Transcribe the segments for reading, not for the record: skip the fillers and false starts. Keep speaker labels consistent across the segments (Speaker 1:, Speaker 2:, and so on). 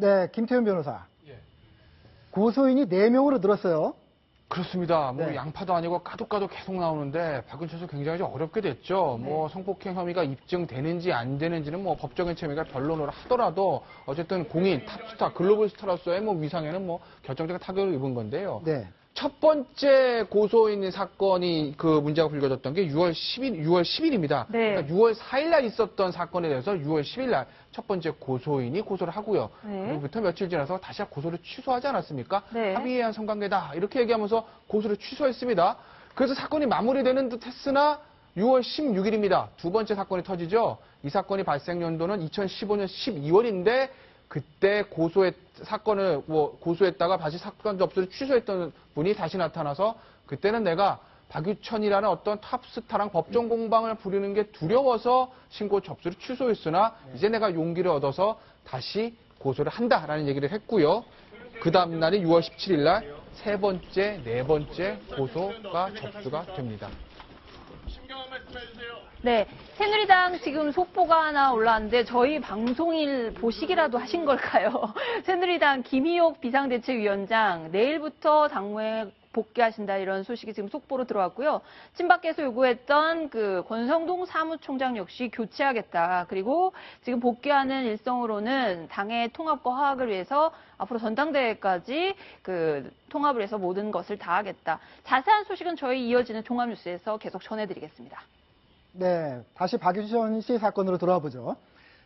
Speaker 1: 네, 김태훈 변호사.
Speaker 2: 예.
Speaker 1: 고소인이 4명으로 늘었어요.
Speaker 2: 그렇습니다. 뭐
Speaker 1: 네.
Speaker 2: 양파도 아니고 까도 계속 나오는데 박윤철 씨 굉장히 좀 어렵게 됐죠.
Speaker 3: 네.
Speaker 2: 뭐 성폭행 혐의가 입증되는지 안 되는지는 뭐 법적인 체계가 변론을 하더라도 어쨌든 공인, 탑스타, 글로벌 스타로서의 뭐 위상에는 뭐 결정적인 타격을 입은 건데요.
Speaker 1: 네.
Speaker 2: 첫 번째 고소인 사건이 그 문제가 불거졌던 게 6월 10일입니다.
Speaker 3: 네.
Speaker 2: 그러니까 6월 4일 날 있었던 사건에 대해서 6월 10일 날 첫 번째 고소인이 고소를 하고요.
Speaker 3: 네.
Speaker 2: 그로부터 며칠 지나서 다시 고소를 취소하지 않았습니까?
Speaker 3: 네.
Speaker 2: 합의에 의한 성관계다. 이렇게 얘기하면서 고소를 취소했습니다. 그래서 사건이 마무리되는 듯 했으나 6월 16일입니다. 두 번째 사건이 터지죠. 이 사건이 발생 연도는 2015년 12월인데 그때 사건을 고소했다가 다시 사건 접수를 취소했던 분이 다시 나타나서 그때는 내가 박유천이라는 어떤 탑스타랑 법정 공방을 부리는 게 두려워서 신고 접수를 취소했으나 이제 내가 용기를 얻어서 다시 고소를 한다라는 얘기를 했고요. 그 다음 날이 6월 17일 날 세 번째, 네 번째 고소가 접수가 됩니다.
Speaker 3: 네, 새누리당 지금 속보가 하나 올라왔는데 저희 방송일 보시기라도 하신 걸까요? 새누리당 김희옥 비상대책위원장 내일부터 당무에 복귀하신다 이런 소식이 지금 속보로 들어왔고요. 친박께서 요구했던 그 권성동 사무총장 역시 교체하겠다. 그리고 지금 복귀하는 일성으로는 당의 통합과 화합을 위해서 앞으로 전당대회까지 그 통합을 해서 모든 것을 다 하겠다. 자세한 소식은 저희 이어지는 종합뉴스에서 계속 전해드리겠습니다.
Speaker 1: 네, 다시 박유천 씨 사건으로 돌아와 보죠.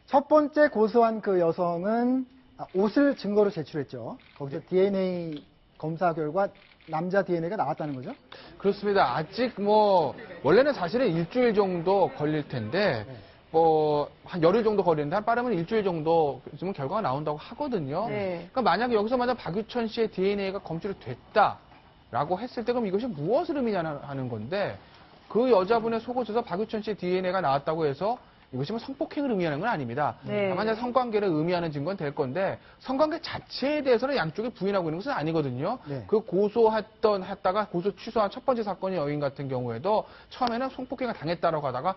Speaker 1: 첫 번째 고소한 그 여성은 옷을 증거로 제출했죠. 거기서 DNA 검사 결과 남자 DNA가 나왔다는 거죠?
Speaker 2: 그렇습니다. 아직 원래는 사실은 일주일 정도 걸릴 텐데, 한 열흘 정도 걸리는데, 빠르면 일주일 정도 쯤은 결과가 나온다고 하거든요.
Speaker 3: 네.
Speaker 2: 그러니까 만약에 여기서 박유천 씨의 DNA가 검출이 됐다라고 했을 때, 그럼 이것이 무엇을 의미하는 건데, 그 여자분의 속옷에서 박유천 씨의 DNA가 나왔다고 해서 이것이 성폭행을 의미하는 건 아닙니다.
Speaker 3: 네.
Speaker 2: 다만 성관계를 의미하는 증거는 될 건데 성관계 자체에 대해서는 양쪽이 부인하고 있는 것은 아니거든요.
Speaker 1: 네.
Speaker 2: 그 했다가 고소 취소한 첫 번째 사건의 여인 같은 경우에도 처음에는 성폭행을 당했다라고 하다가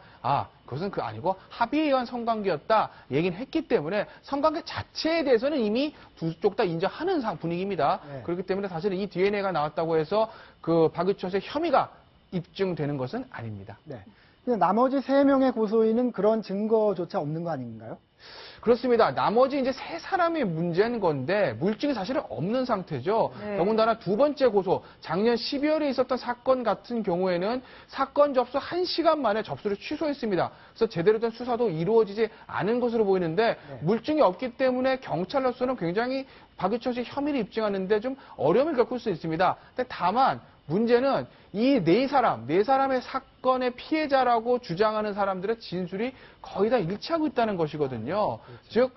Speaker 2: 그것은 아니고 합의에 의한 성관계였다 얘기는 했기 때문에 성관계 자체에 대해서는 이미 두 쪽 다 인정하는 분위기입니다.
Speaker 1: 네.
Speaker 2: 그렇기 때문에 사실 이 DNA가 나왔다고 해서 그 박유천 씨의 혐의가 입증되는 것은 아닙니다.
Speaker 1: 네. 나머지 3명의 고소인은 그런 증거조차 없는 거 아닌가요?
Speaker 2: 그렇습니다. 나머지 이제 3사람의 문제인 건데 물증이 사실은 없는 상태죠.
Speaker 3: 네.
Speaker 2: 더군다나 두 번째 고소, 작년 12월에 있었던 사건 같은 경우에는 사건 접수 1시간 만에 접수를 취소했습니다. 그래서 제대로 된 수사도 이루어지지 않은 것으로 보이는데 물증이 없기 때문에 경찰로서는 굉장히 박유천 씨 혐의를 입증하는데 좀 어려움을 겪을 수 있습니다. 근데 다만 문제는 이 네 사람의 사건의 피해자라고 주장하는 사람들의 진술이 거의 다 일치하고 있다는 것이거든요. 그렇죠. 즉,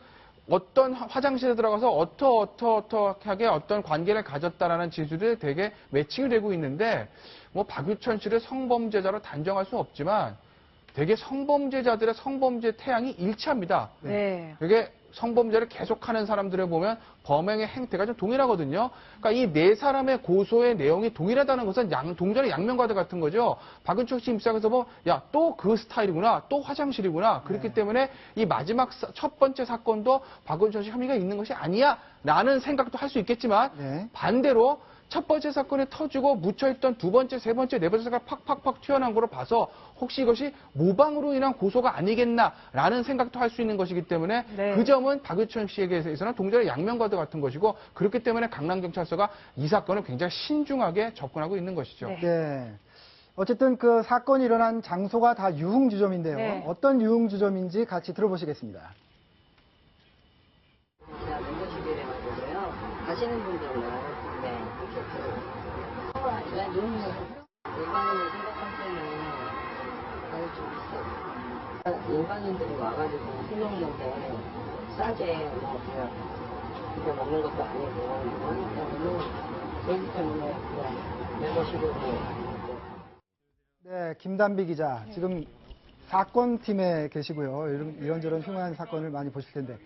Speaker 2: 어떤 화장실에 들어가서 어떠하게 어떤 관계를 가졌다라는 진술이 되게 매칭이 되고 있는데, 박유천 씨를 성범죄자로 단정할 수는 없지만, 되게 성범죄자들의 성범죄 태양이 일치합니다.
Speaker 3: 네.
Speaker 2: 되게 성범죄를 계속하는 사람들을 보면 범행의 행태가 좀 동일하거든요. 그러니까 이 네 사람의 고소의 내용이 동일하다는 것은 동전의 양면과도 같은 거죠. 박윤철 씨 입장에서 또 그 스타일이구나, 또 화장실이구나. 그렇기 때문에 이 마지막 첫 번째 사건도 박윤철 씨 혐의가 있는 것이 아니야 라는 생각도 할 수 있겠지만 반대로 첫 번째 사건이 터지고 묻혀있던 두 번째, 세 번째, 네 번째가 팍팍팍 튀어나온 거로 봐서 혹시 이것이 모방으로 인한 고소가 아니겠나라는 생각도 할 수 있는 것이기 때문에 그 점은 박유천 씨에게 있어서는 동전의 양면과도 같은 것이고 그렇기 때문에 강남경찰서가 이 사건을 굉장히 신중하게 접근하고 있는 것이죠.
Speaker 1: 네. 어쨌든 그 사건이 일어난 장소가 다 유흥주점인데요.
Speaker 3: 네.
Speaker 1: 어떤 유흥주점인지 같이 들어보시겠습니다.
Speaker 4: 가시는 분들은 일반인을 생각할 때는 아주 좀 비싸요. 일반인들이 와가지고 술 먹는데 싸게 그냥 이거 먹는 것도 아니고 그렇기 때문에 그냥 membership으로.
Speaker 1: 네, 김단비 기자. 지금 사건팀에 계시고요. 이런저런 흉한 사건을 많이 보실 텐데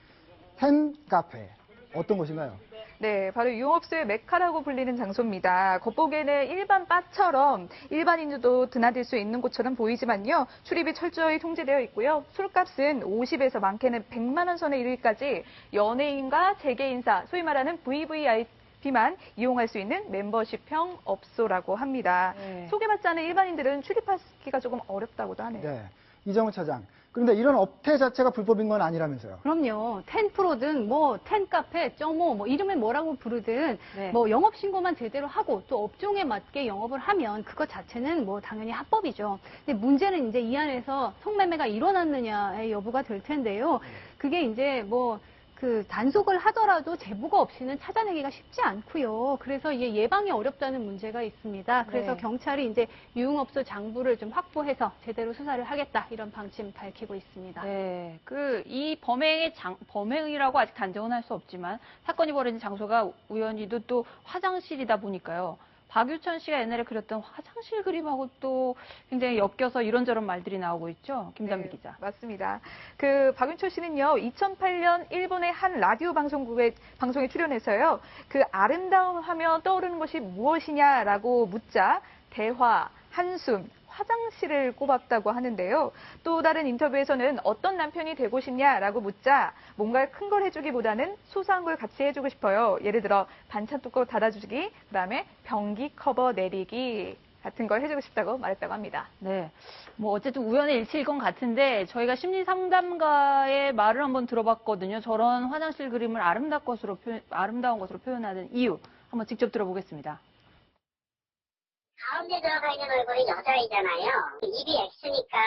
Speaker 1: 텐카페 어떤 곳인가요?
Speaker 5: 네, 바로 유흥업소의 메카라고 불리는 장소입니다. 겉보기에는 일반 바처럼 일반인도 드나들 수 있는 곳처럼 보이지만요. 출입이 철저히 통제되어 있고요. 술값은 50에서 많게는 100만 원 선에 이르기까지 연예인과 재계인사, 소위 말하는 VVIP만 이용할 수 있는 멤버십형 업소라고 합니다.
Speaker 3: 네.
Speaker 5: 소개받지 않은 일반인들은 출입하기가 조금 어렵다고도 하네요.
Speaker 1: 네. 이정우 차장. 그런데 이런 업태 자체가 불법인 건 아니라면서요?
Speaker 6: 그럼요. 텐프로든 뭐 텐카페, 점오 뭐 이름을 뭐라고 부르든
Speaker 3: 네.
Speaker 6: 뭐 영업 신고만 제대로 하고 또 업종에 맞게 영업을 하면 그것 자체는 뭐 당연히 합법이죠. 근데 문제는 이제 이 안에서 성매매가 일어났느냐의 여부가 될 텐데요. 그게 이제 뭐 그 단속을 하더라도 제보가 없이는 찾아내기가 쉽지 않고요. 그래서 이게 예방이 어렵다는 문제가 있습니다. 그래서
Speaker 3: 네.
Speaker 6: 경찰이 이제 유흥업소 장부를 좀 확보해서 제대로 수사를 하겠다 이런 방침 밝히고 있습니다.
Speaker 3: 네, 이 범행이라고 아직 단정은 할 수 없지만 사건이 벌어진 장소가 우연히도 또 화장실이다 보니까요. 박유천 씨가 옛날에 그렸던 화장실 그림하고 또 굉장히 엮여서 이런저런 말들이 나오고 있죠. 김단비
Speaker 5: 네,
Speaker 3: 기자.
Speaker 5: 맞습니다. 그 박윤철 씨는요, 2008년 일본의 한 라디오 방송에 출연해서요, 그 아름다움 하면 떠오르는 것이 무엇이냐라고 묻자 대화, 한숨, 화장실을 꼽았다고 하는데요. 또 다른 인터뷰에서는 어떤 남편이 되고 싶냐라고 묻자 뭔가 큰 걸 해주기보다는 소소한 걸 같이 해주고 싶어요. 예를 들어 반찬 뚜껑 닫아주기, 그다음에 변기 커버 내리기 같은 걸 해주고 싶다고 말했다고 합니다.
Speaker 3: 네, 뭐 어쨌든 우연의 일치일 건 같은데 저희가 심리 상담가의 말을 한번 들어봤거든요. 저런 화장실 그림을 아름다운 것으로 표현하는 이유 한번 직접 들어보겠습니다.
Speaker 7: 가운데 들어가 있는 얼굴이 여자이잖아요. 입이 X니까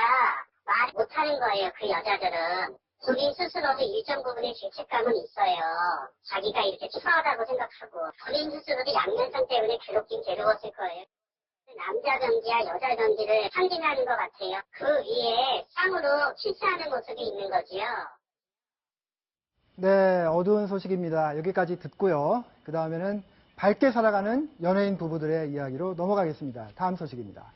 Speaker 7: 말 못하는 거예요, 그 여자들은. 본인 스스로도 일정 부분의 죄책감은 있어요. 자기가 이렇게 추하다고 생각하고 본인 스스로도 양면성 때문에 괴롭긴 괴로웠을 거예요. 남자 변기와 여자 변기를 상징하는 것 같아요. 그 위에 쌍으로 키스하는 모습이 있는 거지요.
Speaker 1: 네, 어두운 소식입니다. 여기까지 듣고요. 그 다음에는 밝게 살아가는 연예인 부부들의 이야기로 넘어가겠습니다. 다음 소식입니다.